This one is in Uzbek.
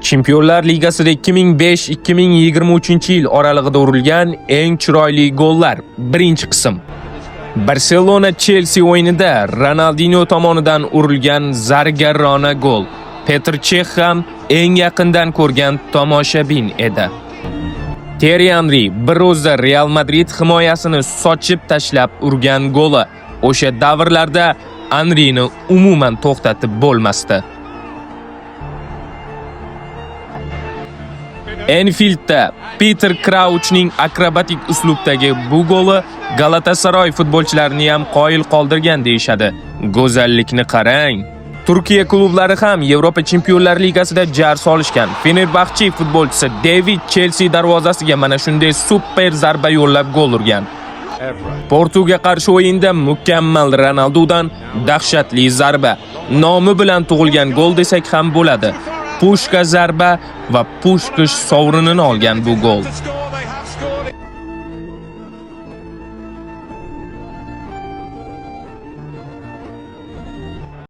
Chempionlar Ligasida 2005-2023-yil oralig'ida urilgan eng chiroyli gollar. Birinchi qism. Barselona-Chelsea o'yinida Ronaldinho tomonidan urilgan zargarona gol. Petr Chech ham eng yaqindan ko'rgan tomoshabin edi. Thierry Henry bir o'zda Real Madrid himoyasini sochib tashlab urgan goli. O'sha davrlarda Henryni umuman to'xtatib bo'lmasdi. Enfieldda Peter Crouchning akrobatik uslubdagi bu goli Galatasaray futbolchilarini ham qoyil qoldirgan deyshadi. Go'zallikni qarang. Turkiya klublari ham Yevropa Chempionlar Ligasida jar solishgan. Fenerbahçe futbolchisi David Chelsea darvozasiga mana shunday super zarba yo'llab gol urgan. Portuga qarshi o'yinda mukammal Ronaldodan dahshatli zarba. Nomi bilan tug'ilgan gol desak ham bo'ladi. Pushka zarba va Pushkish sovrinini olgan bu gol.